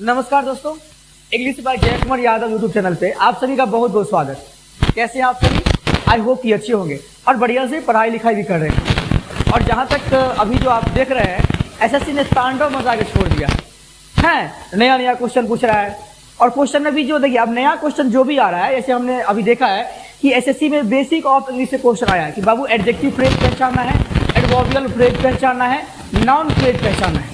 नमस्कार दोस्तों, English by जय कुमार यादव यूट्यूब चैनल पे आप सभी का बहुत बहुत स्वागत। कैसे हैं आप सभी? आई होप कि अच्छे होंगे और बढ़िया से पढ़ाई लिखाई भी कर रहे हैं। और जहाँ तक अभी जो आप देख रहे हैं, एसएससी ने तांडव मचा के छोड़ दिया है। नया नया क्वेश्चन पूछ रहा है और क्वेश्चन में भी जो देखिए, अब नया क्वेश्चन जो भी आ रहा है, जैसे हमने अभी देखा है कि एसएससी में बेसिक ऑफ इंग्लिश से क्वेश्चन आया है कि बाबू एडजेक्टिव फ्रेज पहचानना है, एडवर्बियल फ्रेज पहचानना है, नाउन फ्रेज पहचानना है।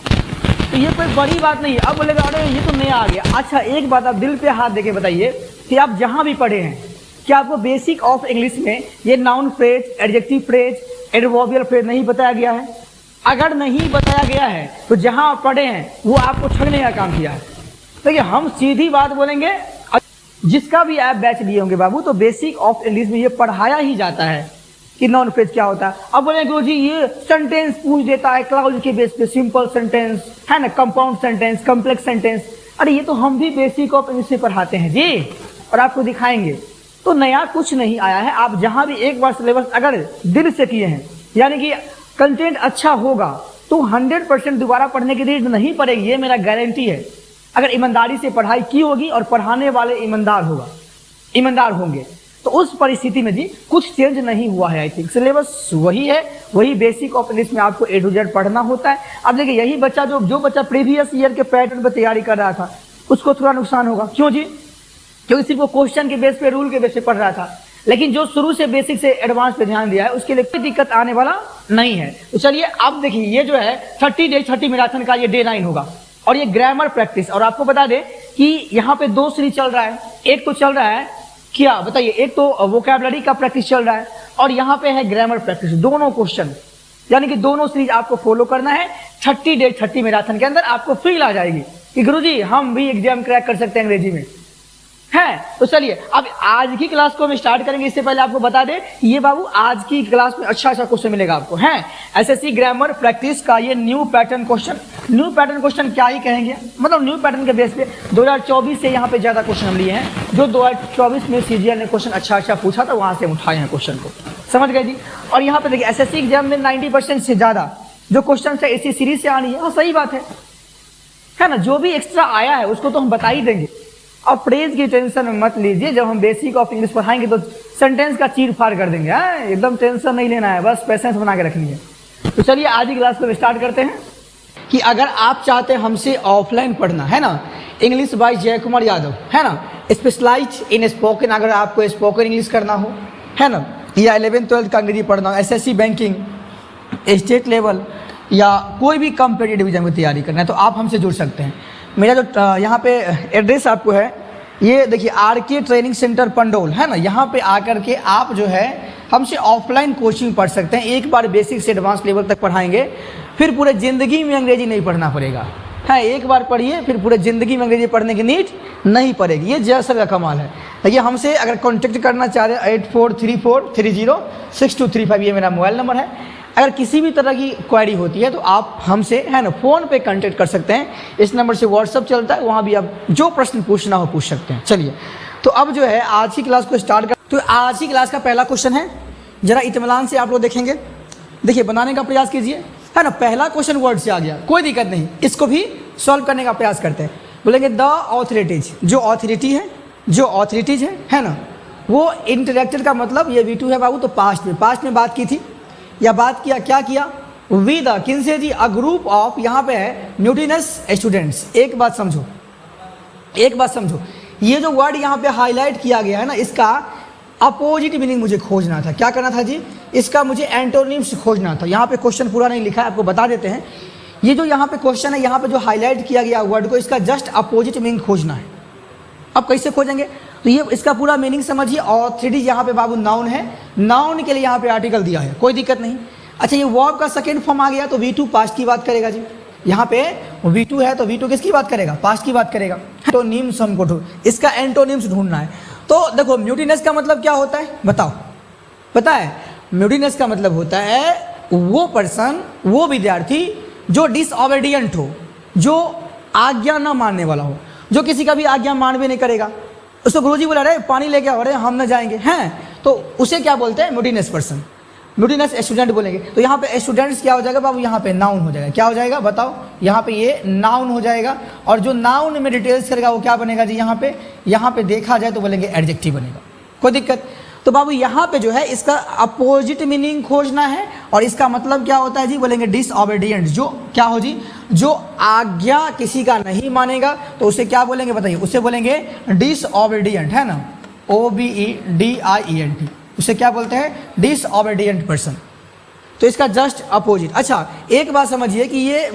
तो ये कोई बड़ी बात नहीं है। अब बोलेगा अरे ये तो नया आ गया। अच्छा, एक बात आप दिल पे हाथ देके बताइए कि आप जहां भी पढ़े हैं, क्या आपको बेसिक ऑफ इंग्लिश में ये noun phrase, adjective phrase, adverbial phrase नहीं बताया गया है? अगर नहीं बताया गया है तो जहां आप पढ़े हैं वो आपको ठगने का काम किया है। देखिए, हम सीधी बात बोलेंगे, जिसका भी आप बैच लिए होंगे बाबू, तो बेसिक ऑफ इंग्लिश में ये पढ़ाया ही जाता है कि नॉन फ्रेज क्या होता है। अब बोले गुरु जी ये सेंटेंस पूछ देता है क्लाउज के बेस पे, सिंपल सेंटेंस है ना, कंपाउंड सेंटेंस, कॉम्प्लेक्स सेंटेंस। अरे ये तो हम भी बेसिक ऑफ इंग्लिश से पढ़ाते हैं जी, और आपको दिखाएंगे। तो नया कुछ नहीं आया है। आप जहां भी एक बार सिलेबस अगर दिल से किए हैं, यानी कि कंटेंट अच्छा होगा, तो 100% दोबारा पढ़ने की नीड नहीं पड़ेगी, ये मेरा गारंटी है। अगर ईमानदारी से पढ़ाई की होगी और पढ़ाने वाले ईमानदार होंगे, तो उस परिस्थिति में जी कुछ चेंज नहीं हुआ है। आई थिंक सिलेबस वही है, वही बेसिक ऑफ इंग्लिश में आपको A to Z पढ़ना होता है। अब देखिए, यही बच्चा जो बच्चा प्रीवियस ईयर के पैटर्न पर तैयारी कर रहा था, उसको थोड़ा नुकसान होगा। क्यों जी? क्योंकि सिर्फ वो क्वेश्चन के बेस पे, रूल के बेस पे पढ़ रहा था। लेकिन जो शुरू से बेसिक से एडवांस पे ध्यान दिया है, उसके लिए कोई दिक्कत आने वाला नहीं है। तो चलिए, अब देखिए, ये जो है 30 मैराथन का ये डे 9 होगा और ये ग्रामर प्रैक्टिस। और आपको बता दें कि यहाँ पे 2 सीरीज चल रहा है। एक तो चल रहा है क्या बताइए, एक तो वोकैबुलरी का प्रैक्टिस चल रहा है और यहाँ पे है ग्रामर प्रैक्टिस। दोनों क्वेश्चन, यानी कि दोनों सीरीज आपको फॉलो करना है। 30 मैराथन के अंदर आपको फील आ जाएगी कि गुरुजी हम भी एग्जाम क्रैक कर सकते हैं अंग्रेजी में, है। तो चलिए, अब आज की क्लास को हम स्टार्ट करेंगे। इससे पहले आपको बता दें, ये बाबू आज की क्लास में अच्छा क्वेश्चन मिलेगा आपको, है। एसएससी ग्रामर प्रैक्टिस का ये न्यू पैटर्न क्वेश्चन क्या ही कहेंगे, मतलब न्यू पैटर्न के बेस पे 2024 से यहाँ पे ज्यादा क्वेश्चन हम लिए हैं। जो 2024 में सीजीएल ने क्वेश्चन अच्छा पूछा था, वहां से हम उठाए हैं क्वेश्चन को, समझ गए जी। और यहाँ पे देखिए, एसएससी एग्जाम में 90% से ज्यादा जो क्वेश्चन है इसी सीरीज से आनी है। हाँ, सही बात है ना। जो भी एक्स्ट्रा आया है उसको तो हम बता ही देंगे। अब फ्रेज की टेंशन मत लीजिए, जब हम बेसिक ऑफ इंग्लिश पढ़ाएंगे तो सेंटेंस का चीर फाड़ कर देंगे। एकदम टेंशन नहीं लेना है, बस पेशेंस बना के रखनी है। तो चलिए, आज की क्लास को स्टार्ट करते हैं। कि अगर आप चाहते हैं हमसे ऑफलाइन पढ़ना, है ना, इंग्लिश बाय जय कुमार यादव, है ना, स्पेशलाइज इन स्पोकन, अगर आपको स्पोकन इंग्लिश करना हो, है ना, या 11th-12th का अंग्रेजी पढ़ना हो, एसएससी बैंकिंग, स्टेट लेवल, या कोई भी कॉम्पिटिटिव एग्जाम की तैयारी करना है, तो आप हमसे जुड़ सकते हैं। मेरा जो यहाँ पे एड्रेस आपको है, ये देखिए, RK ट्रेनिंग सेंटर पंडोल, है ना। यहाँ पे आकर के आप जो है हमसे ऑफलाइन कोचिंग पढ़ सकते हैं। एक बार बेसिक से एडवांस लेवल तक पढ़ाएंगे, फिर पूरे ज़िंदगी में अंग्रेजी नहीं पढ़ना पड़ेगा, है। एक बार पढ़िए, फिर पूरे ज़िंदगी में अंग्रेजी पढ़ने की नीड नहीं पड़ेगी। ये जैसा का कमाल है। देखिए, हमसे अगर कॉन्टेक्ट करना चाह रहे हैं 8434306235, ये मेरा मोबाइल नंबर है। अगर किसी भी तरह की क्वेरी होती है तो आप हमसे, है ना, फ़ोन पे कांटेक्ट कर सकते हैं। इस नंबर से व्हाट्सअप चलता है, वहाँ भी आप जो प्रश्न पूछना हो पूछ सकते हैं। चलिए, तो अब जो है आज की क्लास को स्टार्ट कर। तो आज की क्लास का पहला क्वेश्चन है, जरा इत्मीनान से आप लोग देखेंगे। देखिए, बनाने का प्रयास कीजिए, है ना। पहला क्वेश्चन वर्ड से आ गया, कोई दिक्कत नहीं, इसको भी सॉल्व करने का प्रयास करते हैं। बोलेंगे द ऑथोरिटीज, जो ऑथोरिटीज है ना, वो इंटरेक्टेड का मतलब ये V2 है बाबू। तो पास्ट में बात की थी, या बात किया, क्या किया, विद किनसे जी, अ ग्रुप ऑफ, यहाँ पे है म्यूटिनस स्टूडेंट्स। एक बात समझो, ये जो वर्ड यहाँ पे हाईलाइट किया गया है ना, इसका अपोजिट मीनिंग मुझे खोजना था। क्या करना था जी? इसका मुझे एंटोनिम्स खोजना था। यहाँ पे क्वेश्चन पूरा नहीं लिखा है, आपको बता देते हैं। ये जो यहाँ पे क्वेश्चन है, यहाँ पे जो हाईलाइट किया गया वर्ड को, इसका जस्ट अपोजिट मीनिंग खोजना है। अब कैसे खोजेंगे? तो ये इसका पूरा मीनिंग समझिए। ऑथोरिटी यहाँ पे बाबू नाउन है, नाउन के लिए यहाँ पे आर्टिकल दिया है, कोई दिक्कत नहीं। अच्छा, ये वर्ब का सेकेंड फॉर्म आ गया, तो V2 पास्ट की बात करेगा जी। यहाँ पे V2 है तो V2 किसकी बात करेगा? पास्ट की बात करेगा। एंटोनिम्स हमको इसका एंटोनिम्स ढूंढना है। तो देखो, म्यूटिनस का मतलब क्या होता है बताओ? पता है? म्यूटिनस का मतलब होता है वो पर्सन, वो विद्यार्थी जो डिसओबीडियंट हो, जो आज्ञा न मानने वाला हो, जो किसी का भी आज्ञा मान भी नहीं करेगा। उसको गुरुजी बोला, अरे पानी लेके आओ, अरे हम न जाएंगे, हैं, तो उसे क्या बोलते हैं? म्यूटिनस पर्सन। म्यूटिनस स्टूडेंट बोलेंगे तो यहाँ पे स्टूडेंट्स क्या हो जाएगा बाबू, यहाँ पे नाउन हो जाएगा। क्या हो जाएगा बताओ, यहाँ पे ये नाउन हो जाएगा। और जो नाउन में डिटेल्स करेगा वो क्या बनेगा जी, यहाँ पे देखा जाए तो बोलेंगे एडजेक्टिव बनेगा। कोई दिक्कत? तो बाबू यहाँ पे जो है इसका अपोजिट मीनिंग खोजना है और इसका मतलब क्या होता है जी, बोलेंगे डिसओबीडिएंट। जो क्या हो जी, जो आज्ञा किसी का नहीं मानेगा तो उसे क्या बोलेंगे बताइए, उसे बोलेंगे डिसओबीडिएंट, है ना, OBEDIENT, उसे क्या बोलते हैं, डिसओबीडिएंट पर्सन। तो इसका जस्ट अपोजिट। अच्छा एक बात समझिए कि ये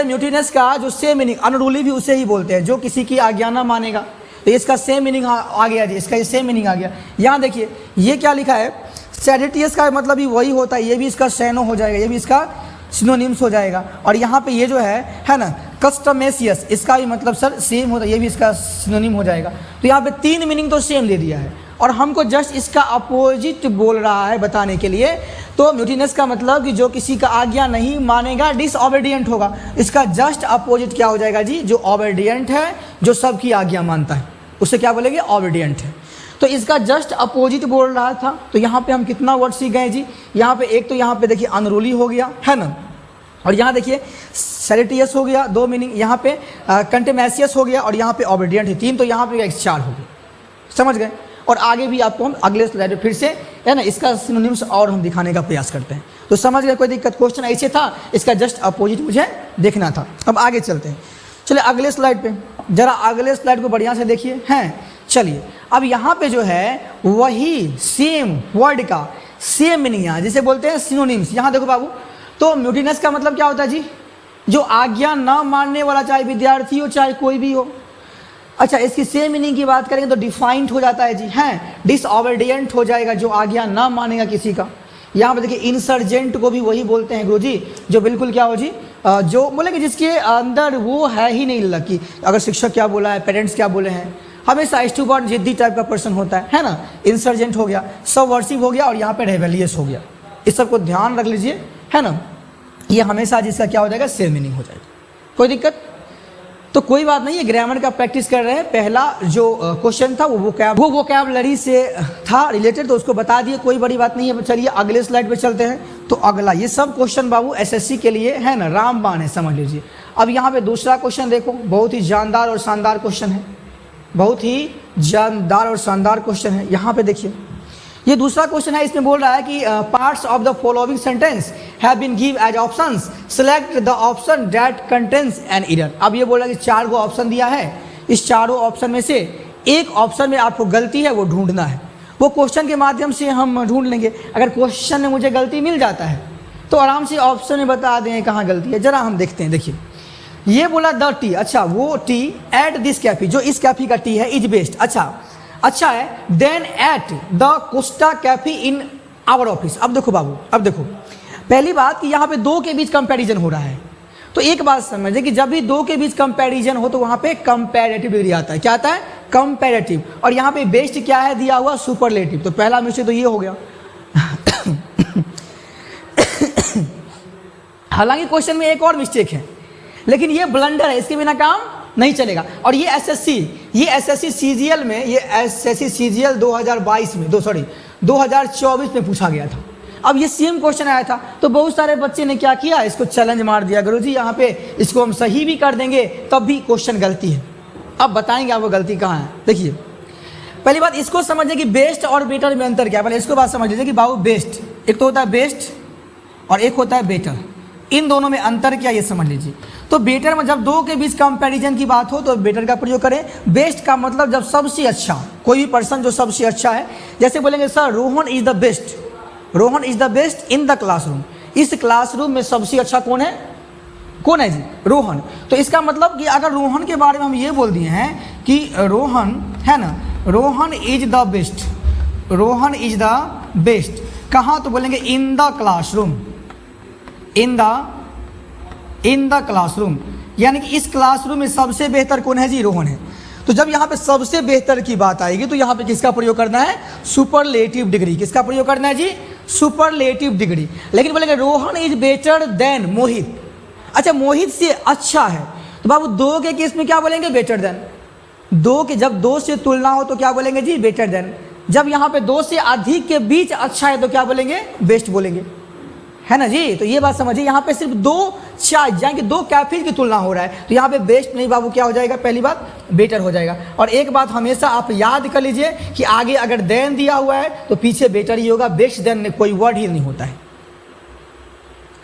म्यूटिनस का जो सेम मीनिंग, अनरूली भी उसे ही बोलते हैं जो किसी की आज्ञा ना मानेगा। तो इसका सेम मीनिंग आ गया जी, इसका ये सेम मीनिंग आ गया। यहाँ देखिए ये क्या लिखा है, सेडिटियस का मतलब भी वही होता है, ये भी इसका सेनो हो जाएगा, ये भी इसका सिनोनिम्स हो जाएगा। और यहाँ पे ये जो है ना कस्टमेसियस, इसका भी मतलब सर सेम होता है, ये भी इसका सिनोनिम हो जाएगा। तो यहाँ पे 3 मीनिंग तो सेम दे दिया है और हमको जस्ट इसका अपोजिट बोल रहा है बताने के लिए। तो म्यूटिनस का मतलब कि जो किसी का आज्ञा नहीं मानेगा डिसओबीडिएंट होगा। इसका जस्ट अपोजिट क्या हो जाएगा जी, जो ओबीडिएंट है, जो सबकी आज्ञा मानता है, उसे क्या बोलेंगे, ओबीडिएंट है। तो इसका जस्ट अपोजिट बोल रहा था। तो यहाँ पे हम कितना वर्ड सीख गए जी, यहाँ पे एक तो यहाँ पे देखिए अनरूली हो गया, है ना, और यहाँ देखिए सेडिटियस हो गया 2 मीनिंग, यहाँ पे कंटेमेसियस हो गया और यहाँ पे ओबीडिएंट है 3, तो यहाँ पे 4 हो गए। समझ गए? और आगे भी आपको हम अगले स्लाइड में फिर से, है ना, इसका सिनोनिम्स और हम दिखाने का प्रयास करते हैं। तो समझ गए, कोई दिक्कत? क्वेश्चन ऐसे था, इसका जस्ट अपोजिट मुझे देखना था। अब आगे चलते हैं, चलिए अगले स्लाइड पे, जरा अगले स्लाइड को बढ़िया से देखिए। हैं, चलिए अब यहाँ पे जो है वही सेम वर्ड का सेम मीनिंग है, जिसे बोलते हैं सिनोनिम्स। यहाँ देखो बाबू, तो म्यूटिनस का मतलब क्या होता है जी, जो आज्ञा ना मानने वाला, चाहे विद्यार्थी हो चाहे कोई भी हो। अच्छा इसकी सेम मीनिंग की बात करेंगे तो डिफाइंड हो जाता है जी, हैं, डिसओबीडिएंट हो जाएगा, जो आज्ञा ना मानेगा किसी का। यहाँ पे देखिए इंसर्जेंट को भी वही बोलते हैं गुरुजी, जो बिल्कुल क्या हो जी, जो बोलेंगे जिसके अंदर वो है ही नहीं लकी, अगर शिक्षक क्या बोला है, पेरेंट्स क्या बोले हैं, हमेशा स्टूबर्न जिद्दी टाइप का पर्सन होता है ना। इंसर्जेंट हो गया, सबवर्सिव हो गया और यहाँ पे रेबेलियस हो गया। इस सबको ध्यान रख लीजिए, है ना, ये हमेशा जिसका क्या हो जाएगा, सेम मीनिंग हो जाएगा। कोई दिक्कत? तो कोई बात नहीं है, ग्रामर का प्रैक्टिस कर रहे हैं। पहला जो क्वेश्चन था वो वोकैबुलरी से था रिलेटेड, तो उसको बता दिए, कोई बड़ी बात नहीं है। चलिए अगले स्लाइड पे चलते हैं। तो अगला, ये सब क्वेश्चन बाबू एसएससी के लिए है ना, रामबाण है, समझ लीजिए। अब यहाँ पे दूसरा क्वेश्चन देखो, बहुत ही जानदार और शानदार क्वेश्चन है, बहुत ही जानदार और शानदार क्वेश्चन है। यहाँ पे देखिए, ये दूसरा क्वेश्चन है, इसमें बोल रहा है कि parts of the following sentence have been give as options, select the option that contains an error. अब ये बोल रहा है कि 4 को ऑप्शन दिया है, इस चारों ऑप्शन में से एक ऑप्शन में आपको गलती है, वो ढूंढना है। वो क्वेश्चन के माध्यम से हम ढूंढ लेंगे। अगर क्वेश्चन में मुझे गलती मिल जाता है तो आराम से ऑप्शन में बता दें कहाँ गलती है। जरा हम देखते हैं, देखिए ये बोला द टी, अच्छा वो टी एट दिस कैफे, जो इस कैफे का टी है, इज बेस्ट, अच्छा है, then at the Costa cafe in our office. अब देखो बाबू, अब देखो पहली बात कि यहाँ पे 2 के बीच कंपैरिजन हो रहा है। तो एक बात समझे कि जब भी 2 के बीच कंपैरिजन हो तो वहाँ पे कंपैरेटिव डिग्री आता है। क्या आता है? कंपैरेटिव। और यहाँ पे बेस्ट क्या है दिया हुआ? सुपरलेटिव। तो पहला मिस्टेक तो ये हो गया। हालांकि क्वेश्चन में एक और मिस्टेक है, लेकिन ये ब्लंडर है, इसके बिना काम नहीं चलेगा। और ये एसएससी सीजीएल में, ये एसएससी सीजीएल 2022 में 2024 में पूछा गया था। अब ये सेम क्वेश्चन आया था, तो बहुत सारे बच्चे ने क्या किया, इसको चैलेंज मार दिया, गुरुजी यहाँ पे इसको हम सही भी कर देंगे तब भी क्वेश्चन गलती है। अब बताएंगे आपको गलती कहाँ है। देखिए पहली बात इसको समझिए कि बेस्ट और बेटर में अंतर क्या है। पहले इसको बात समझ लीजिए कि बाबू बेस्ट, एक तो होता है बेस्ट और एक होता है बेटर, इन दोनों में अंतर क्या ये समझ लीजिए। तो बेटर में जब 2 के बीच कंपैरिजन की बात हो तो बेटर का प्रयोग करें। बेस्ट का मतलब जब सबसे अच्छा, कोई भी पर्सन जो सबसे अच्छा है, जैसे बोलेंगे sir Rohan is the best, Rohan is the best in the classroom, इस क्लासरूम में सबसे अच्छा कौन है, कौन है जी, रोहन। तो इसका मतलब कि अगर रोहन के बारे में हम ये बोल दिए हैं कि रोहन है ना, Rohan is the best, Rohan is the best कहाँ, तो बोलेंगे in the classroom, in the classroom, यानी कि इस क्लासरूम में सबसे बेहतर कौन है जी, रोहन है। तो जब यहाँ पे सबसे बेहतर की बात आएगी तो यहाँ पे किसका प्रयोग करना है, सुपरलेटिव डिग्री। किसका प्रयोग करना है जी, सुपरलेटिव डिग्री। लेकिन बोलेंगे रोहन इज बेटर देन मोहित, अच्छा मोहित से अच्छा है, तो बाबू 2 के केस में क्या बोलेंगे, बेटर देन। 2 के जब 2 से तुलना हो तो क्या बोलेंगे जी, बेटर देन। जब यहाँ पे दो से अधिक के बीच अच्छा है तो क्या बोलेंगे, बेस्ट बोलेंगे, है ना जी। तो ये बात समझिए, यहाँ पे सिर्फ दो चाय यानी कि दो कैफीन की तुलना हो रहा है, तो यहाँ पे बेस्ट नहीं बाबू, क्या हो जाएगा, पहली बात बेटर हो जाएगा। और एक बात हमेशा आप याद कर लीजिए कि आगे अगर देन दिया हुआ है तो पीछे बेटर ही होगा, बेस्ट देन कोई वर्ड ही नहीं होता है।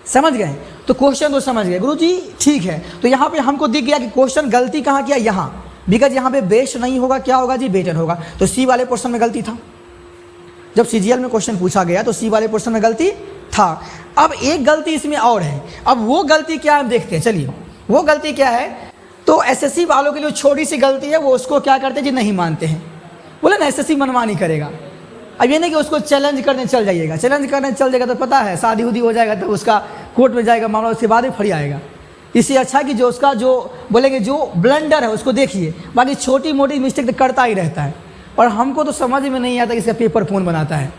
समझ गए? तो क्वेश्चन तो समझ गए गुरुजी, ठीक है। तो यहाँ पे हमको दिख गया कि क्वेश्चन गलती कहाँ किया, यहाँ, बिकॉज यहाँ पे बेस्ट नहीं होगा, क्या होगा जी, बेटर होगा। तो सी वाले पोर्शन में गलती था, जब सीजीएल में क्वेश्चन पूछा गया तो सी वाले पोर्शन में गलती था। अब एक गलती इसमें और है, अब वो गलती क्या है हम देखते हैं, चलिए वो गलती क्या है। तो एसएससी वालों के लिए छोटी सी गलती है, वो उसको क्या करते हैं जी, नहीं मानते हैं, बोले ना एसएससी मनमानी करेगा। अब ये नहीं कि उसको चैलेंज करने चल जाइएगा, चैलेंज करने चल जाएगा तो पता है शादी उदी हो जाएगा, तो उसका कोर्ट में जाएगा मामला, उसके बाद ही फड़ी आएगा। इससे अच्छा कि जो उसका जो बोलेंगे जो ब्लंडर है उसको देखिए, बाकी छोटी मोटी मिस्टेक तो करता ही रहता है। और हमको तो समझ में नहीं आता कि इसका पेपर कौन बनाता है,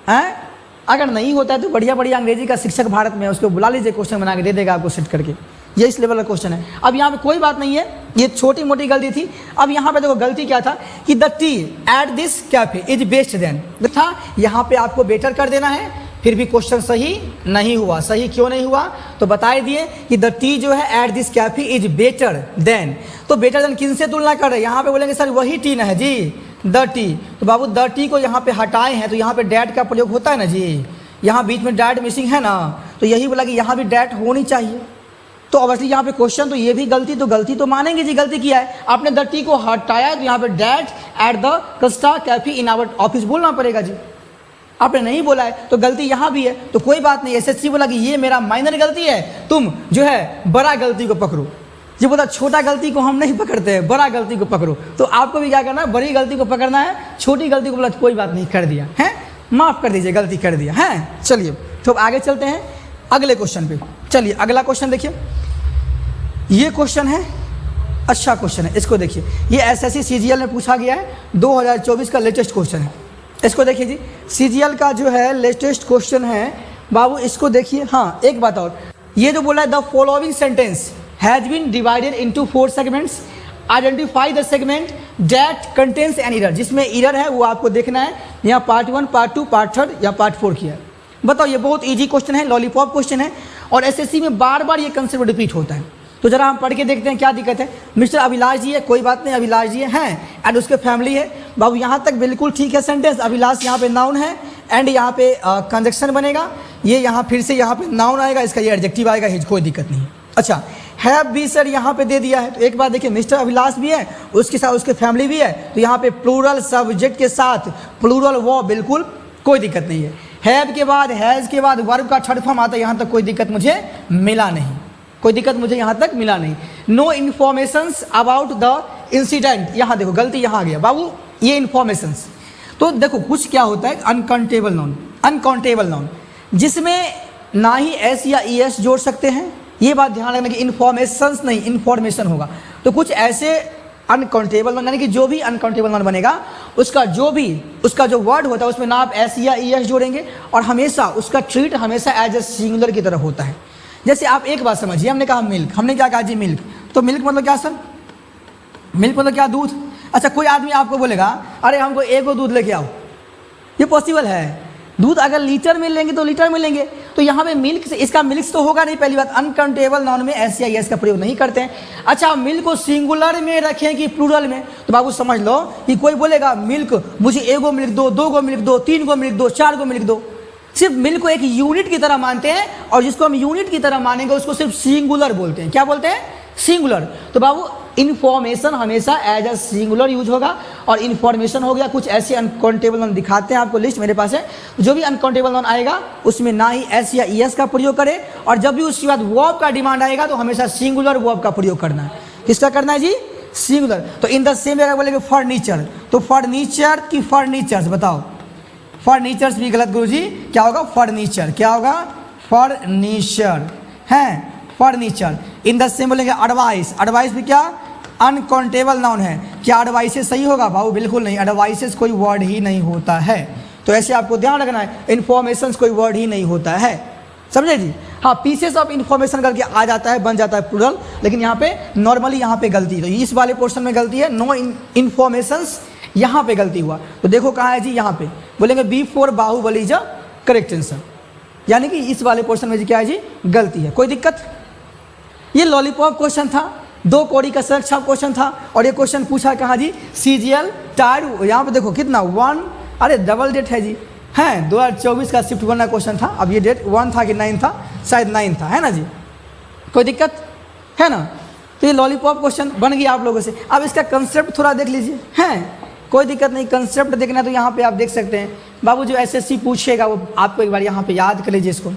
हैं? अगर नहीं होता है तो बढ़िया बढ़िया अंग्रेजी का शिक्षक भारत में है, उसको बुला लीजिए, क्वेश्चन बना के दे देगा आपको सेट करके। ये इस लेवल का क्वेश्चन है। अब यहाँ पे कोई बात नहीं है, ये छोटी मोटी गलती थी। अब यहाँ पे देखो गलती क्या था कि the tea at this cafe is best then था, यहाँ पे आपको बेटर कर देना है, फिर भी क्वेश्चन सही नहीं हुआ। सही क्यों नहीं हुआ, तो बताए दिए कि द टी जो है eight this cafe is better than. तो बेटर देन किन से तुलना कर रहे हैं, यहाँ पे बोलेंगे सर वही टी ना है जी, द टी। तो बाबू द टी को यहाँ पे हटाए हैं, तो यहाँ पे डैट का प्रयोग होता है ना जी, यहाँ बीच में डैट मिसिंग है ना, तो यही बोला कि यहाँ भी डैट होनी चाहिए। तो ऑब्वियसली यहाँ पे क्वेश्चन तो ये भी गलती तो मानेंगे जी, गलती किया है आपने, द टी को हटाया, तो यहाँ पे that at the Costa cafe in our office बोलना पड़ेगा जी, आपने नहीं बोला है तो गलती यहाँ भी है। तो कोई बात नहीं, एसएससी बोला कि ये मेरा माइनर गलती है, तुम जो है बड़ा गलती को पकड़ो। ये बोला छोटा गलती को हम नहीं पकड़ते हैं, बड़ा गलती को पकड़ो। तो आपको भी क्या करना है, बड़ी गलती को पकड़ना है, छोटी गलती को बोला कोई बात नहीं कर दिया है, माफ़ कर दीजिए, गलती कर दिया है। चलिए तो आगे चलते हैं अगले क्वेश्चन पे। चलिए अगला क्वेश्चन देखिए, ये क्वेश्चन है, अच्छा क्वेश्चन है, इसको देखिए। ये एसएससी सीजीएल में पूछा गया है, 2024 का लेटेस्ट क्वेश्चन है। इसको देखिए जी, सीजीएल का जो है लेटेस्ट क्वेश्चन है बाबू, इसको देखिए। हाँ एक बात और, ये जो बोला है the following sentence has been divided into 4 segments, identify the segment that contains an error. जिसमें एरर है वो आपको देखना है, यहाँ पार्ट 1, पार्ट 2, पार्ट 3 या पार्ट 4 किया है। बताओ, ये बहुत इजी क्वेश्चन है, लॉलीपॉप क्वेश्चन है, और एसएससी में बार बार ये कंसेप्ट रिपीट होता है। तो जरा हम पढ़ के देखते हैं क्या दिक्कत है। मिस्टर अभिलाष जी है, कोई बात नहीं, अभिलाष जी हैं एंड उसके फैमिली है। बाबू यहाँ तक बिल्कुल ठीक है सेंटेंस, अभिलाष यहाँ पे नाउन है एंड यहाँ पे कंजक्शन बनेगा, ये यहाँ फिर से यहाँ पे नाउन आएगा, इसका ये एडजेक्टिव आएगा, कोई दिक्कत नहीं। अच्छा हैव भी सर यहाँ पे दे दिया है, तो एक बात देखिए, मिस्टर अभिलाष भी है, उसके साथ उसके फैमिली भी है, तो यहाँ पे प्लूरल सब्जेक्ट के साथ प्लूरल वो, बिल्कुल कोई दिक्कत नहीं है। हैव के बाद, हैज़ के बाद वर्ब का थर्ड फॉर्म आता है, यहाँ तक कोई दिक्कत मुझे मिला नहीं, कोई दिक्कत मुझे यहाँ तक मिला नहीं। No informations about the incident, यहाँ देखो गलती यहाँ आ गया बाबू, ये इन्फॉर्मेशंस। तो देखो कुछ क्या होता है, अनकाउंटेबल नाउन, अनकाउंटेबल नाउन जिसमें ना ही एस या ई एस जोड़ सकते हैं, ये बात ध्यान रखना कि इन्फॉर्मेशंस नहीं, इन्फॉर्मेशन होगा। तो कुछ ऐसे अनकाउंटेबल नाउन, यानी कि जो भी अनकाउंटेबल नाउन बनेगा उसका जो वर्ड होता है उसमें ना आप एस या ई एस जोड़ेंगे, और हमेशा उसका ट्रीट हमेशा एज ए सिंगुलर की तरह होता है। जैसे आप एक बात समझिए, हमने कहा मिल्क, हमने क्या कहा जी मिल्क, तो मिल्क मतलब क्या सर, मिल्क मतलब क्या, दूध। अच्छा कोई आदमी आपको बोलेगा अरे हमको एगो दूध लेके आओ, ये पॉसिबल है, दूध अगर लीटर में लेंगे तो लीटर में लेंगे, तो यहाँ पे मिल्क से, इसका मिल्क तो होगा नहीं, पहली बात। अनकाउंटेबल नाउन में एस या एस का प्रयोग नहीं करते हैं। अच्छा मिल्क को सिंगुलर में रखें कि प्लूरल में, तो बाबू समझ लो कि कोई बोलेगा मिल्क, मुझे एगो मिल्क दो, 2 गो मिल्क दो, 3 गो मिल्क दो, 4 गो मिल्क दो, सिर्फ मिल्क को एक यूनिट की तरह मानते हैं, और जिसको हम यूनिट की तरह मानेंगे उसको सिर्फ सिंगुलर बोलते हैं। क्या बोलते हैं, सिंगुलर। तो बाबू इन्फॉर्मेशन हमेशा एज अ सिंगुलर यूज होगा, और इन्फॉर्मेशन हो गया। कुछ ऐसे अनकाउंटेबल नाउन दिखाते हैं आपको, लिस्ट मेरे पास है, जो भी अनकाउंटेबल नाउन आएगा उसमें ना ही एस या ई एस का प्रयोग करें, और जब भी उसके बाद वर्ब का डिमांड आएगा तो हमेशा सिंगुलर वर्ब का प्रयोग करना है। किसका करना है जी, सिंगुलर। तो इन द सेम जगह बोलेंगे फर्नीचर, तो फर्नीचर की फर्नीचर्स, बताओ फर्नीचर्स भी गलत गुरुजी, क्या होगा फर्नीचर, क्या होगा फर्नीचर है, फर्नीचर। इन द सेम बोलेंगे एडवाइस, एडवाइस भी क्या अनकाउंटेबल नाउन है, क्या एडवाइसेस सही होगा, भाव बिल्कुल नहीं, एडवाइसेस कोई वर्ड ही नहीं होता है। तो ऐसे आपको ध्यान रखना है, इन्फॉर्मेशन कोई वर्ड ही नहीं होता है, समझे जी। हाँ पीसेस ऑफ इन्फॉर्मेशन करके आ जाता है, बन जाता है प्लूरल, लेकिन यहाँ पे नॉर्मली यहाँ पे गलती, तो इस वाले पोर्शन में गलती है, नो इन्फॉर्मेशंस यहाँ पे गलती हुआ। तो देखो कहाँ है जी, यहाँ पे बोलेंगे B4 Baahubali is a correct answer, यानी कि इस वाले पोर्शन में जी क्या है जी, गलती है। कोई दिक्कत? ये लॉलीपॉप क्वेश्चन था, 2 कौड़ी का सुरक्षा क्वेश्चन था, और ये क्वेश्चन पूछा कहाँ जी, CGL टायर। यहाँ पे देखो कितना 1, अरे डबल डेट है जी, हैं 2024 का शिफ्ट 1 का क्वेश्चन था। अब ये डेट 1 था कि 9 था, शायद 9 था, है ना जी। कोई दिक्कत है ना? तो ये लॉलीपॉप क्वेश्चन बन गया आप लोगों से। अब इसका कंसेप्ट थोड़ा देख लीजिए, हैं कोई दिक्कत नहीं, कंसेप्ट देखना तो यहाँ पे आप देख सकते हैं। बाबू जो SSC पूछेगा वो आपको एक बार यहाँ पे याद कर लीजिए, इसको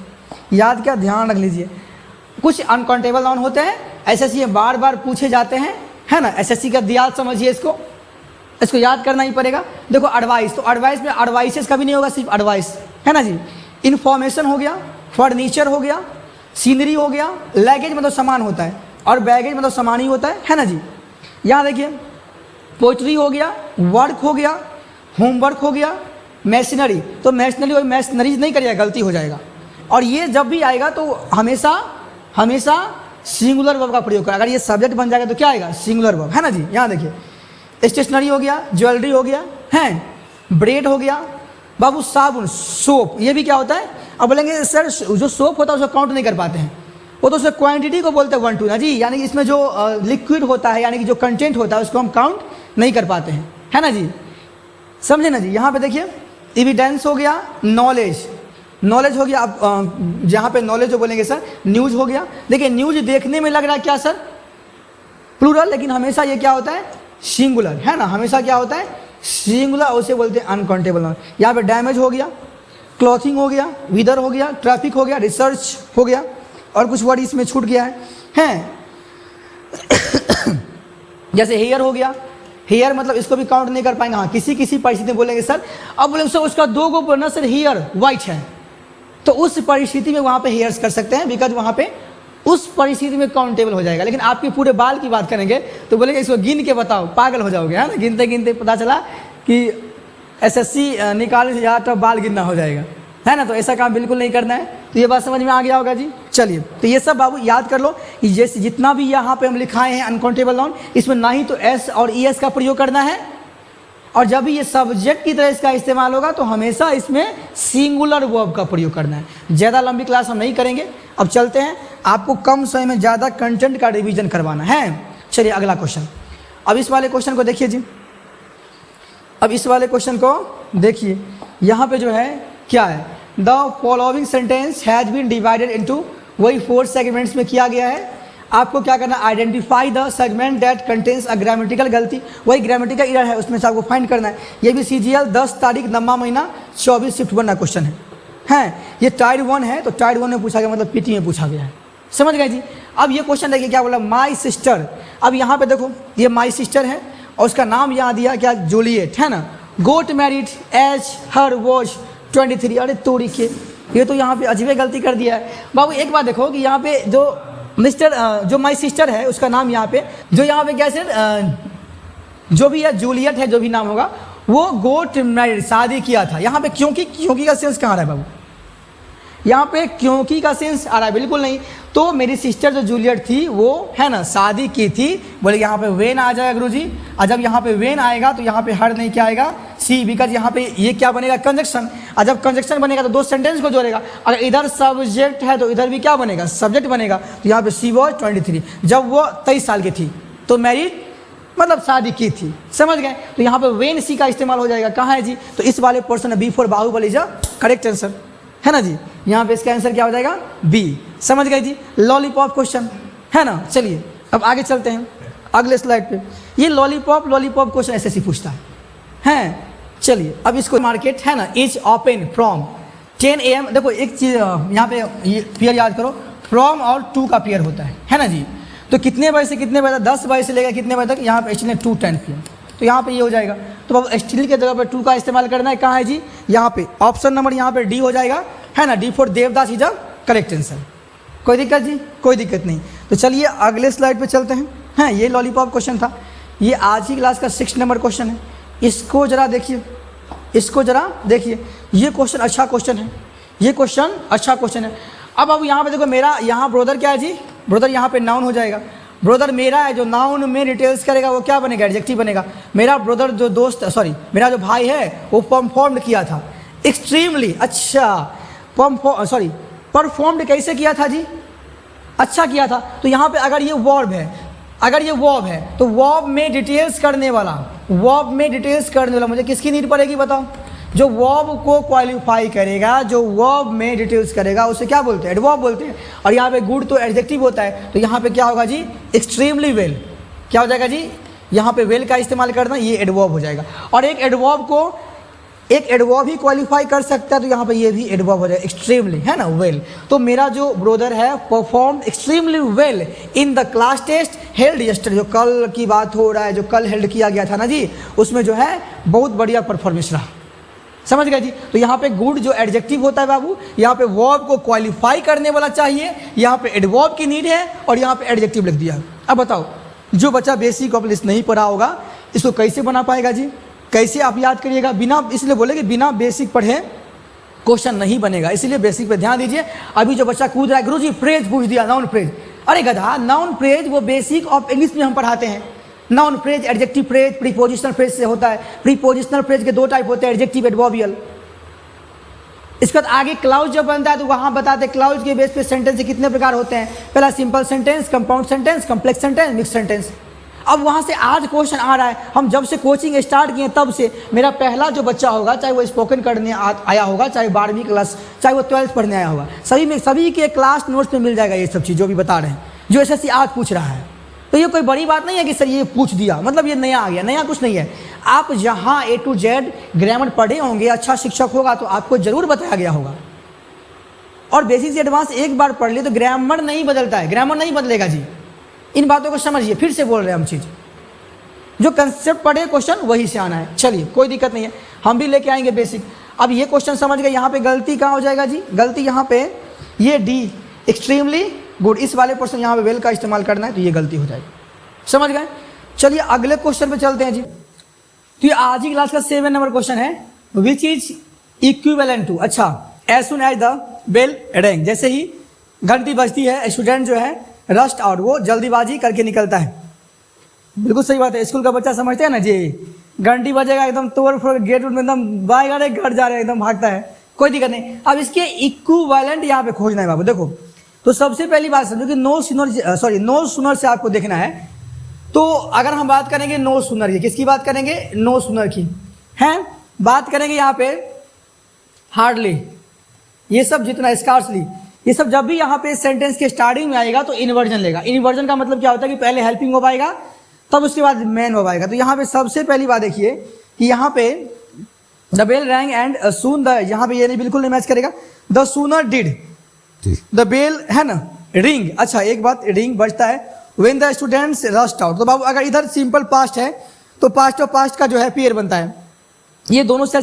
याद क्या ध्यान रख लीजिए। कुछ अनकाउंटेबल नाउन होते हैं SSC में बार बार पूछे जाते हैं, है ना। SSC का दियाल समझिए, इसको याद करना ही पड़ेगा। देखो एडवाइस, तो एडवाइस में एडवाइसेस कभी नहीं होगा, सिर्फ एडवाइस, है ना जी। इन्फॉर्मेशन हो गया, फर्नीचर हो गया, सीनरी हो गया, लगेज मतलब सामान होता है, और बैगेज मतलब सामान ही होता है ना जी। यहाँ देखिए पोइट्री हो गया, वर्क हो गया, होमवर्क हो गया, मैशनरी, तो मैशनरी और मैशनरीज नहीं करिएगा, गलती हो जाएगा। और ये जब भी आएगा तो हमेशा सिंगुलर वर्ब का प्रयोग करें। अगर ये सब्जेक्ट बन जाएगा तो क्या आएगा, सिंगुलर वर्ब, है ना जी। यहाँ देखिए स्टेशनरी हो गया, ज्वेलरी हो गया, हैं ब्रेड हो गया, बाबू साबुन, सोप, ये भी क्या होता है। अब बोलेंगे सर जो सोप होता है उसको काउंट नहीं कर पाते हैं, वो तो उससे क्वांटिटी को बोलते हैं 1 2 ना जी, यानी कि इसमें जो लिक्विड होता है, यानी कि जो कंटेंट होता है उसको हम काउंट नहीं कर पाते हैं, है ना जी, समझे ना जी। यहाँ पे देखिए एविडेंस हो गया, नॉलेज हो गया। आप जहाँ पे नॉलेज जो बोलेंगे सर, न्यूज़ हो गया। देखिए न्यूज़ देखने में लग रहा है क्या सर, प्लूरल, लेकिन हमेशा ये क्या होता है, सिंगुलर, है ना, हमेशा क्या होता है, सिंगुलर, उसे बोलते हैं अनकाउंटेबल नाउन। यहाँ पे डैमेज हो गया, क्लॉथिंग हो गया, विदर हो गया, ट्रैफिक हो गया, रिसर्च हो गया, और कुछ वर्ड इसमें छूट गया है जैसे हेयर हो गया, हेयर मतलब इसको भी काउंट नहीं कर पाएंगे। हाँ किसी परिस्थिति में बोलेंगे सर, अब बोलेंगे सर उसका 2 गो ना सर हेयर वाइट है, तो उस परिस्थिति में वहाँ पे हेयर्स कर सकते हैं, बिकॉज वहाँ पे उस परिस्थिति में काउंटेबल हो जाएगा। लेकिन आपके पूरे बाल की बात करेंगे तो बोलेंगे इसको गिन के बताओ, पागल हो जाओगे, है ना। गिनते गिनते पता चला कि SSC निकालने से ज़्यादा बाल गिनना हो जाएगा, है ना। तो ऐसा काम बिल्कुल नहीं करना है। तो ये बात समझ में आ गया होगा जी। चलिए तो ये सब बाबू याद कर लो, जैसे जितना भी यहाँ पे हम लिखाए हैं अनकाउंटेबल नाउन, इसमें ना ही तो S और ES का प्रयोग करना है, और जब भी ये सब्जेक्ट की तरह इसका इस्तेमाल होगा तो हमेशा इसमें सिंगुलर वर्ब का प्रयोग करना है। ज़्यादा लंबी क्लास हम नहीं करेंगे, अब चलते हैं, आपको कम समय में ज़्यादा कंटेंट का रिवीजन करवाना है। चलिए अगला क्वेश्चन, अब इस वाले क्वेश्चन को देखिए जी, अब इस वाले क्वेश्चन को देखिए, यहाँ पे जो है क्या है, the following sentence has been divided into, वही 4 सेगमेंट्स में किया गया है। आपको क्या करना, identify the segment that contains a grammatical गलती, वही ग्रामेटिकल एरर है उसमें से आपको फाइंड करना है। ये भी CGL 10 तारीख 9वां महीना 24 शिफ्ट 1 का क्वेश्चन है। ये टायर 1 है, तो टायर 1 में पूछा गया, मतलब PT में पूछा गया है, समझ गए जी। अब ये क्वेश्चन देखिए क्या बोला, माई सिस्टर। अब यहाँ पे देखो ये माई सिस्टर है, और उसका नाम यहाँ दिया क्या, जूलियट, है ना। Got married as her was 23। अरे तोड़ी के, ये तो यहाँ पे अजीब गलती कर दिया है बाबू। एक बात देखो कि यहाँ पे जो जो माई सिस्टर है उसका नाम यहाँ पे, जो यहाँ पे क्या सर, जो भी है जूलियट है, जो भी नाम होगा, वो गोट मैरिड, शादी किया था। यहाँ पे क्योंकि का सेंस कहाँ आ रहा है बाबू, यहाँ पे क्योंकि का सेंस आ रहा है, बिल्कुल नहीं। तो मेरी सिस्टर जो जूलियट थी वो, है ना, शादी की थी, बोले यहाँ पे वेन आ जाएगा गुरुजी। और जब यहाँ पे वेन आएगा तो यहाँ पे हर नहीं क्या आएगा, सी, बिकॉज यहाँ पे ये क्या बनेगा, कंजक्शन। और जब कंजक्शन बनेगा तो 2 सेंटेंस को जोड़ेगा। अगर इधर सब्जेक्ट है तो इधर भी क्या बनेगा, सब्जेक्ट बनेगा। तो यहाँ पे सी वॉज 23, जब वो 23 साल की थी, तो मैरिड मतलब शादी की थी, समझ गए। तो यहाँ पे वेन सी का इस्तेमाल हो जाएगा, कहाँ है जी, तो इस वाले पोर्शन में B4 Baahubali is correct answer, है ना जी। यहाँ पे इसका आंसर क्या हो जाएगा, B, समझ गए जी। लॉलीपॉप क्वेश्चन है ना। चलिए अब आगे चलते हैं अगले स्लाइड पे। ये लॉलीपॉप क्वेश्चन SSC पूछता है। चलिए अब इसको, मार्केट है ना इज ओपन फ्रॉम 10 AM। देखो एक चीज़ यहाँ पे ये पेयर याद करो, फ्रॉम और टू का पेयर होता है ना जी। तो कितने बजे से कितने बजे तक, 10 बजे से लेकर कितने बजे तक, यहाँ पे स्टिल 2 10 PM। तो यहाँ पे ये हो जाएगा। तो अब स्टिल के जगह पे 2 का इस्तेमाल करना है, कहाँ है जी, यहाँ पे ऑप्शन नंबर यहाँ पे D हो जाएगा, है ना। D4 Devdas is correct answer. कोई दिक्कत जी, कोई दिक्कत नहीं। तो चलिए अगले स्लाइड पे चलते हैं। ये लॉलीपॉप क्वेश्चन था, ये आज ही क्लास का 6 नंबर क्वेश्चन है। इसको जरा देखिए, ये क्वेश्चन अच्छा क्वेश्चन है, ये क्वेश्चन अच्छा क्वेश्चन है। अब यहाँ पे देखो, मेरा यहाँ ब्रदर क्या है जी, ब्रदर यहाँ पे नाउन हो जाएगा, ब्रदर मेरा है जो नाउन में डिटेल्स करेगा वो क्या बनेगा, एडजेक्टिव बनेगा। मेरा ब्रदर जो दोस्त सॉरी मेरा जो भाई है वो परफॉर्म्ड किया था, एक्सट्रीमली अच्छा परफॉर्म्ड कैसे किया था जी, अच्छा किया था। तो यहाँ पे अगर ये वर्ब है तो वर्ब में डिटेल्स करने वाला मुझे किसकी नीड पड़ेगी बताओ, जो वर्ब को क्वालिफाई करेगा, जो वर्ब में डिटेल्स करेगा उसे क्या बोलते हैं, एडवर्ब बोलते हैं। और यहाँ पे गुड तो एडजेक्टिव होता है, तो यहाँ पे क्या होगा जी, एक्सट्रीमली वेल। क्या हो जाएगा जी, यहाँ पे वेल का इस्तेमाल करना, ये एडवर्ब हो जाएगा। और एक एडवर्ब ही क्वालिफाई कर सकता है, तो यहाँ पे ये भी एडवर्ब हो जाएगा, एक्सट्रीमली, है ना, वेल। तो मेरा जो ब्रदर है perform extremely well in the class test held yesterday, जो कल की बात हो रहा है, जो कल हेल्ड किया गया था ना जी, उसमें जो है बहुत बढ़िया परफॉर्मेंस रहा। समझ गए जी। तो यहाँ पे गुड जो एडजेक्टिव होता है बाबू, यहाँ पे वर्ब को क्वालिफाई करने वाला चाहिए, यहाँ पे एडवर्ब की नीड है और यहाँ पे एडजेक्टिव लिख दिया। अब बताओ, जो बच्चा बेसिक ऑफ लिस्ट नहीं पढ़ा होगा इसको कैसे बना पाएगा जी, कैसे आप याद करिएगा। बिना, इसलिए बोले कि बिना बेसिक पढ़े क्वेश्चन नहीं बनेगा, इसलिए बेसिक पे ध्यान दीजिए। अभी जो बच्चा कूद रहा है, गुरुजी फ्रेज पूछ दिया, नाउन फ्रेज, अरे गधा, नाउन फ्रेज वो बेसिक ऑफ इंग्लिश में हम पढ़ाते हैं। Noun phrase adjective phrase prepositional phrase से होता है। प्रीपोजिशनल फ्रेज के दो टाइप होते हैं, एडजेक्टिव एडवर्बियल। इसके बाद आगे क्लाउज जब बनता है तो वहां बताते हैं क्लाउज के बेस पे सेंटेंस के कितने प्रकार होते हैं। पहला simple sentence, compound sentence, complex sentence, mix sentence. अब वहां से आज क्वेश्चन आ रहा है, हम जब से कोचिंग स्टार्ट किए तब से मेरा पहला जो बच्चा होगा, चाहे वो स्पोकन करने आया होगा, चाहे 12वीं क्लास, चाहे वो 12th पढ़ने आया होगा, सभी के क्लास नोट्स में मिल जाएगा ये सब चीज़ जो भी बता रहे हैं, जो एसएससी आज पूछ रहा है। तो ये कोई बड़ी बात नहीं है कि सर ये पूछ दिया मतलब ये नया आ गया, नया कुछ नहीं है। आप जहाँ A to Z ग्रामर पढ़े होंगे, अच्छा शिक्षक होगा तो आपको जरूर बताया गया होगा। और बेसिक से एडवांस एक बार पढ़ लिए तो ग्रामर नहीं बदलता है, ग्रामर नहीं बदलेगा जी। इन बातों को समझिए, फिर से बोल रहे हैं हम चीज़, जो कंसेप्ट पढ़े क्वेश्चन वही से आना है। चलिए कोई दिक्कत नहीं है, हम भी लेके आएंगे बेसिक। अब ये क्वेश्चन समझ गए, यहाँ पे गलती कहाँ हो जाएगा जी, गलती यहाँ पे ये डी एक्सट्रीमली गुड, इस वाले पर्सन यहाँ पे वेल का इस्तेमाल करना है तो ये गलती हो जाएगी। समझ गए। चलिए अगले क्वेश्चन पे चलते हैं जी। तो ये आज ही क्लास का 7 नंबर क्वेश्चन है, विच इज इक्विवेलेंट टू। अच्छा, as soon as the bell rang, जैसे ही घंटी बजती है स्टूडेंट जो है रस्ट आउट, वो जल्दीबाजी करके निकलता है। बिल्कुल सही बात है, स्कूल का बच्चा समझते हैं ना जी, घंटी बजेगा एकदम तोड़ फोड़ गेट में एकदम बाएगा रे घर जा रहे हैं, एकदम भागता है, कोई दिक्कत नहीं। अब इसके इक्विवेलेंट यहाँ पे खोजना है बाबू। देखो तो सबसे पहली बात समझो कि नो सुनर से आपको देखना है। तो अगर हम बात करेंगे नो सुनर की, किसकी बात करेंगे, नो सुनर की है, बात करेंगे यहाँ पे हार्डली, ये सब जितना स्कार्सली, ये सब जब भी यहाँ पे सेंटेंस के स्टार्टिंग में आएगा तो इन्वर्जन लेगा। इन्वर्जन का मतलब क्या होता है कि पहले हेल्पिंग वर्ब आएगा तब उसके बाद मेन वर्ब आएगा। तो यहाँ पे सबसे पहली बात देखिए कि यहाँ पे the bell rang and soon the, यहाँ पे ये नहीं बिल्कुल नहीं मैच करेगा। The sooner did the bell है ना रिंग। अच्छा एक बात, रिंग बजता है when the students rust out. तो बाबू अगर इधर सिंपल पास्ट है तो पास्ट और पास्ट का जो है पेयर बनता है। ये दोनों से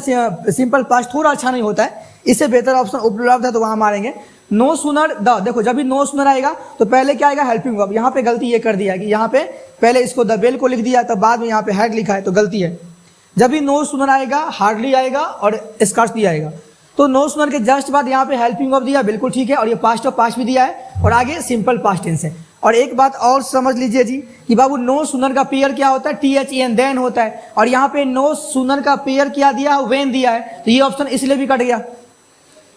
सिंपल पास्ट थोड़ा अच्छा नहीं होता है, इससे बेहतर ऑप्शन उपलब्ध है तो वहां मारेंगे। नो सुनर द, देखो जब भी नो सुनर आएगा तो पहले क्या आएगा, हेल्पिंग वर्ब। यहाँ पे गलती ये कर दिया है कि यहाँ पे पहले इसको द बेल को लिख दिया तब बाद में यहाँ पे हैड लिखा है, तो गलती है। जब भी नो सुनर आएगा हार्डली आएगा और स्कार्सली आएगा। तो नो सुनर के जस्ट बाद यहाँ पे हेल्पिंग वर्ब दिया, बिल्कुल ठीक है, और ये पास्ट और पास्ट भी दिया है और आगे सिंपल पास्ट टेंस है। और एक बात और समझ लीजिए जी कि बाबू नो सुनर का पेयर क्या होता है, THEN देन होता है, और यहाँ पे नो सुनर का पेयर क्या दिया, वेन दिया है। तो ये ऑप्शन इसलिए भी कट गया,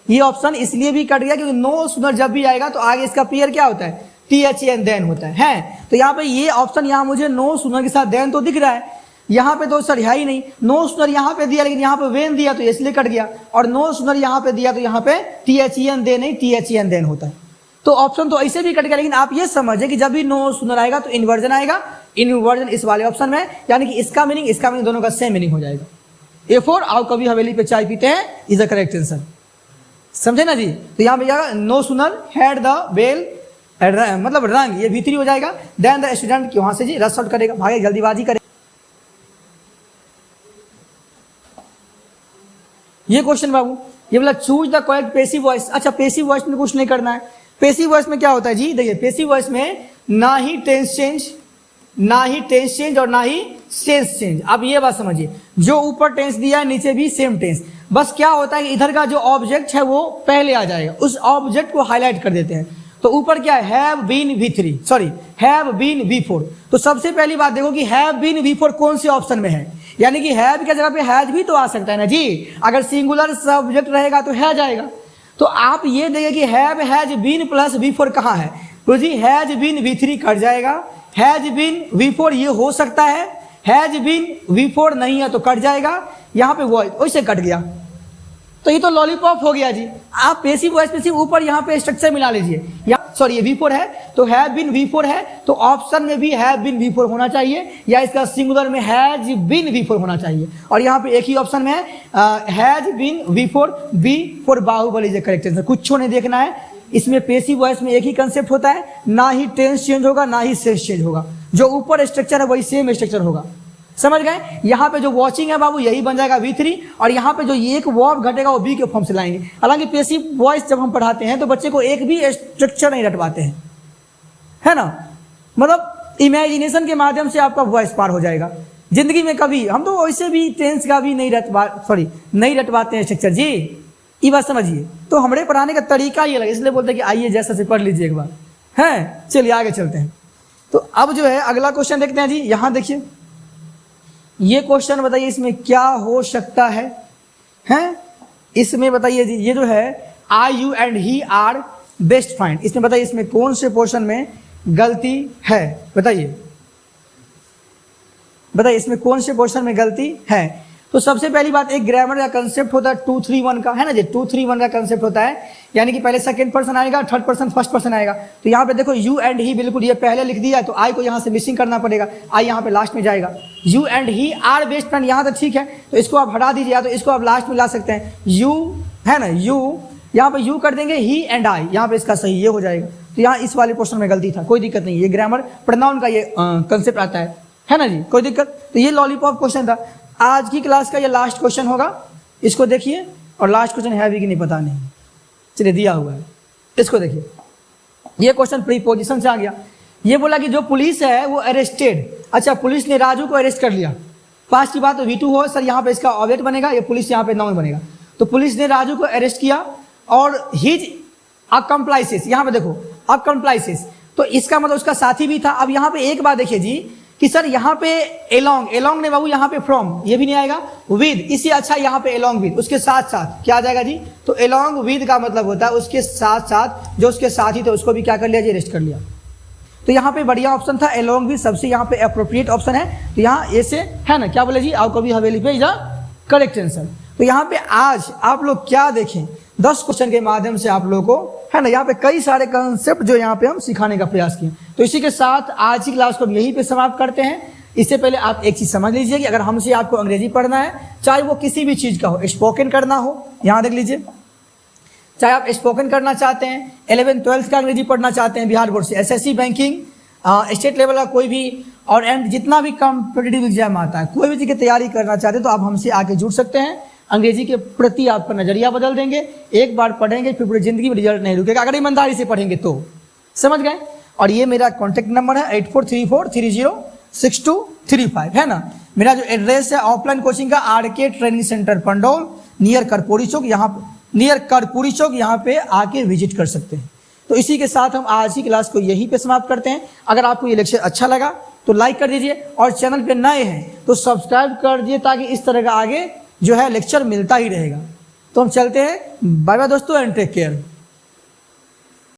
ये ऑप्शन इसलिए भी कट गया क्योंकि नो सुनर जब भी आएगा तो आगे इसका पेयर क्या होता है, THEN देन होता है। तो यहाँ पे ये ऑप्शन, यहाँ मुझे नो सुनर के साथ देन तो दिख रहा है, यहाँ पे तो सर है ही नहीं। नो सुनर यहाँ पे दिया लेकिन यहाँ पे वेन दिया तो इसलिए कट गया, और नो सुनर यहाँ पे दिया तो यहाँ पे THEN दे नहीं, THEN देन होता है। तो ऑप्शन तो ऐसे भी कट गया, लेकिन आप ये समझे कि जब भी नो सुनर आएगा तो इन्वर्जन आएगा, इन्वर्जन इस वाले ऑप्शन में, यानी कि इसका मीनिंग दोनों का सेम मीनिंग हो जाएगा। A4 आओ कभी हवेली पे चाय पीते हैं इज द करेक्ट आंसर, समझे ना जी। तो यहाँ पे जाएगा no sooner had the bell मतलब रंग, ये भीतरी हो जाएगा। देन द स्टूडेंट वहां से जी रश आउट करेगा, भागे जल्दीबाजी करेगा। ये क्वेश्चन बाबू ये बोला choose the correct passive voice. अच्छा पेसिव वॉइस में कुछ नहीं करना है। पेसिव वॉइस में क्या होता है जी, देखिए पेसिव वॉइस में ना ही टेंस चेंज और ना ही सेंस चेंज। अब ये बात समझिए, जो ऊपर टेंस दिया है नीचे भी सेम टेंस, बस क्या होता है कि इधर का जो ऑब्जेक्ट है वो पहले आ जाएगा, उस ऑब्जेक्ट को हाईलाइट कर देते हैं। तो ऊपर क्या है, have been V3, sorry have been V4। तो सबसे पहली बात देखो कि हैव बीन V4 कौन से ऑप्शन में है, यानी कि हैव की जगह पे हैज भी तो आ सकता है ना जी। अगर सिंगुलर सब्जेक्ट रहेगा तो हैज आएगा। तो आप ये देखें कि have has been plus V4 कहाँ है, तो जी हैज बीन V3 कट जाएगा, हैज बीन V4 ये हो सकता है, हैज बीन V4 नहीं है तो कट जाएगा, यहाँ पे वॉइस वैसे कट गया। तो ये तो लॉलीपॉप हो गया जी। आप पैसिव वॉइस पैसिव ऊपर यहाँ पे स्ट्रक्चर मिला लीजिए, या सॉरी ये V4 है तो हैव बीन V4 है, तो ऑप्शन में भी हैव बीन V4 होना चाहिए, या इसका सिंगुलर में हैज बीन V4 होना चाहिए। और यहाँ पे एक ही ऑप्शन में है has been V4, B4 Baahubali is correct answer. कुछ नहीं देखना है, इसमें पैसिव वॉइस में एक ही कंसेप्ट होता है, ना ही टेंस चेंज होगा ना ही सेंस चेंज होगा, जो ऊपर स्ट्रक्चर है वही सेम स्ट्रक्चर होगा। समझ गए। यहाँ पे जो वॉचिंग है बाबू यही बन जाएगा V3, और यहाँ पे जो एक वर्ब घटेगा वो बी के फॉर्म से लाएंगे। हालांकि पैसिव वॉइस जब हम पढ़ाते हैं तो बच्चे को एक भी स्ट्रक्चर नहीं रटवाते हैं, है ना, मतलब इमेजिनेशन के माध्यम से आपका वॉइस पार हो जाएगा। जिंदगी में कभी हम तो वैसे भी टेंस का भी नहीं रटवाते हैं स्ट्रक्चर जी, ये बात समझिए। तो हमारे पढ़ाने का तरीका ये लगे, इसलिए बोलते हैं कि आइए जैसा से पढ़ लीजिए एक बार, है। चलिए आगे चलते हैं। तो अब जो है अगला क्वेश्चन देखते हैं जी। यहाँ देखिए ये क्वेश्चन बताइए इसमें क्या हो सकता है, हैं? इसमें बताइए जी, ये जो है I you and he are best friend, इसमें बताइए इसमें कौन से पोर्शन में गलती है, बताइए इसमें कौन से पोर्शन में गलती है। तो सबसे पहली बात, एक ग्रामर का कंसेप्ट होता है 2 3 1 का, है ना जी। 2 3 1 का कंसेप्ट होता है, यानी कि पहले सेकंड पर्सन आएगा, थर्ड पर्सन फर्स्ट पर्सन आएगा। तो यहाँ पे देखो यू एंड ही, बिल्कुल ये पहले लिख दिया, तो आई को यहाँ से मिसिंग करना पड़ेगा, आई यहाँ पे लास्ट में जाएगा। You and he are best friend, यहाँ तक ठीक है, तो इसको आप हटा दीजिए, या तो इसको आप लास्ट में ला सकते हैं। यू है ना, यू यहाँ पे यू कर देंगे, ही एंड आई, यहाँ पे इसका सही ये हो जाएगा। तो यहाँ इस वाले पोर्शन में गलती था, कोई दिक्कत नहीं, ये ग्रामर प्रोनाउन का ये कंसेप्ट आता है ना जी, कोई दिक्कत। तो ये लॉलीपॉप क्वेश्चन था। आज की क्लास का ये लास्ट क्वेश्चन होगा, इसको देखिए, और लास्ट क्वेश्चन है भी कि नहीं पता नहीं, चलिए दिया हुआ है, इसको देखिए। ये क्वेश्चन प्रीपोजिशन से आ गया। ये बोला कि जो पुलिस है वो अरेस्टेड, अच्छा पुलिस ने राजू को अरेस्ट कर लिया, पास की बात तो V2 हो सर, यहाँ पे इसका ऑब्जेक्ट बनेगा, ये पुलिस यहाँ पे नाउन बनेगा। तो पुलिस ने राजू को अरेस्ट किया और हिज अकम्प्लाइसेस, यहाँ पे देखो अकम्प्लाइसेस, तो इसका मतलब उसका साथी भी था। अब यहाँ पे एक बात देखिए जी कि सर यहाँ पे एलोंग ने बाबू, यहाँ पे फ्रॉम ये भी नहीं आएगा, विद, इससे अच्छा यहाँ पे एलोंग विद, उसके साथ साथ क्या आ जाएगा जी। तो एलोंग विद का मतलब होता है उसके साथ साथ, जो उसके साथी थे उसको भी क्या कर लिया जी, अरेस्ट कर लिया। तो यहाँ पे बढ़िया ऑप्शन था एलोंग विद, सबसे यहाँ पे अप्रोप्रिएट ऑप्शन है। तो यहाँ ए से है ना, क्या बोले जी, आओ कभी हवेली पे इज करेक्ट आंसर। तो यहाँ पे आज आप लोग क्या देखें, 10 क्वेश्चन के माध्यम से आप लोगों को, है ना, यहाँ पे कई सारे कंसेप्ट जो यहाँ पे हम सिखाने का प्रयास किए। तो इसी के साथ आज की क्लास को हम यहीं पे समाप्त करते हैं। इससे पहले आप एक चीज समझ लीजिए कि अगर हमसे आपको अंग्रेजी पढ़ना है, चाहे वो किसी भी चीज का हो, स्पोकन करना हो, यहाँ देख लीजिए, चाहे आप स्पोकन करना चाहते हैं, 11th 12th का अंग्रेजी पढ़ना चाहते हैं बिहार बोर्ड से, SSC बैंकिंग, स्टेट लेवल का कोई भी, और एंड जितना भी कॉम्पिटिटिव एग्जाम आता है, कोई भी चीज की तैयारी करना चाहते हैं तो आप हमसे आके जुड़ सकते हैं। अंग्रेजी के प्रति आपका नजरिया बदल देंगे, एक बार पढ़ेंगे फिर पूरी जिंदगी में रिजल्ट नहीं रुकेगा, अगर ईमानदारी से पढ़ेंगे तो, समझ गए। और ये मेरा कॉन्टैक्ट नंबर है 8434306235, है ना। मेरा जो एड्रेस है ऑफलाइन कोचिंग का RK training centre Pandaul, near Karpuri Chowk, यहाँ पे आके विजिट कर सकते हैं। तो इसी के साथ हम आज की क्लास को यहीं पे समाप्त करते हैं। अगर आपको ये लेक्चर अच्छा लगा तो लाइक कर दीजिए, और चैनल पे नए हैं तो सब्सक्राइब कर दीजिए, ताकि इस तरह का आगे जो है लेक्चर मिलता ही रहेगा। तो हम चलते हैं, बाय बाय दोस्तों एंड टेक केयर।